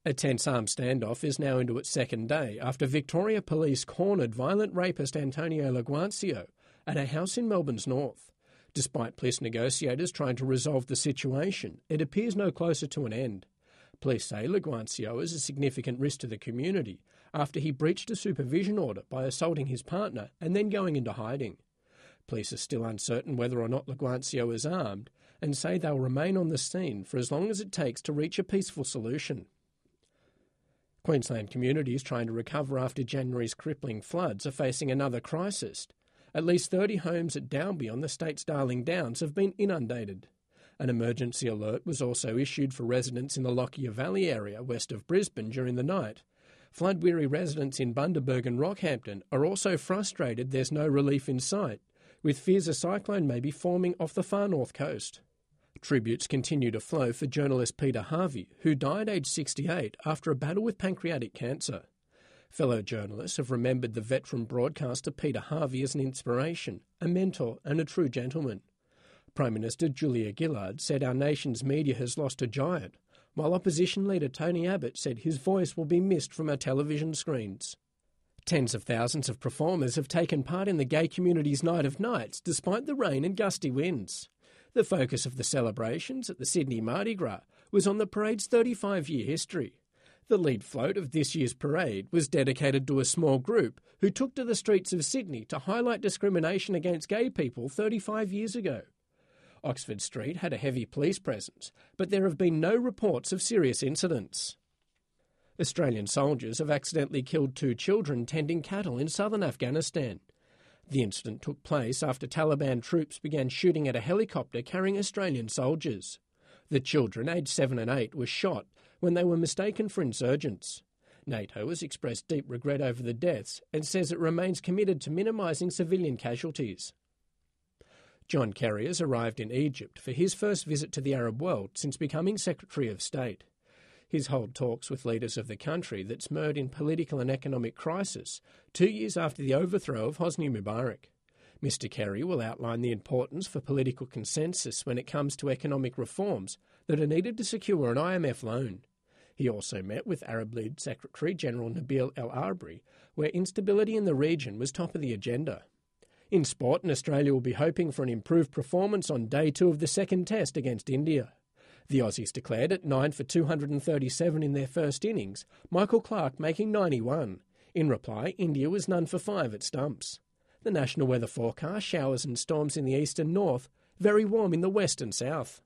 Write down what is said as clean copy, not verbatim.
A tense armed standoff is now into its second day after Victoria Police cornered violent rapist Antonio Laguancio at a house in Melbourne's north. Despite police negotiators trying to resolve the situation, it appears no closer to an end. Police say Laguancio is a significant risk to the community after he breached a supervision order by assaulting his partner and then going into hiding. Police are still uncertain whether or not Laguancio is armed and say they'll remain on the scene for as long as it takes to reach a peaceful solution. Queensland communities trying to recover after January's crippling floods are facing another crisis. At least 30 homes at Dalby on the state's Darling Downs have been inundated. An emergency alert was also issued for residents in the Lockyer Valley area west of Brisbane during the night. Flood-weary residents in Bundaberg and Rockhampton are also frustrated there's no relief in sight, with fears a cyclone may be forming off the far north coast. Tributes continue to flow for journalist Peter Harvey, who died aged 68 after a battle with pancreatic cancer. Fellow journalists have remembered the veteran broadcaster Peter Harvey as an inspiration, a mentor and a true gentleman. Prime Minister Julia Gillard said our nation's media has lost a giant, while opposition leader Tony Abbott said his voice will be missed from our television screens. Tens of thousands of performers have taken part in the gay community's Night of Nights despite the rain and gusty winds. The focus of the celebrations at the Sydney Mardi Gras was on the parade's 35-year history. The lead float of this year's parade was dedicated to a small group who took to the streets of Sydney to highlight discrimination against gay people 35 years ago. Oxford Street had a heavy police presence, but there have been no reports of serious incidents. Australian soldiers have accidentally killed 2 children tending cattle in southern Afghanistan. The incident took place after Taliban troops began shooting at a helicopter carrying Australian soldiers. The children, aged 7 and 8, were shot when they were mistaken for insurgents. NATO has expressed deep regret over the deaths and says it remains committed to minimising civilian casualties. John Kerry has arrived in Egypt for his first visit to the Arab world since becoming Secretary of State. He's held talks with leaders of the country that's mired in political and economic crisis 2 years after the overthrow of Hosni Mubarak. Mr Kerry will outline the importance for political consensus when it comes to economic reforms that are needed to secure an IMF loan. He also met with Arab-led Secretary-General Nabil El Arbri, where instability in the region was top of the agenda. In sport, Australia will be hoping for an improved performance on day 2 of the second test against India. The Aussies declared at 9 for 237 in their first innings, Michael Clarke making 91. In reply, India was none for 5 at stumps. The national weather forecast: showers and storms in the east and north, very warm in the west and south.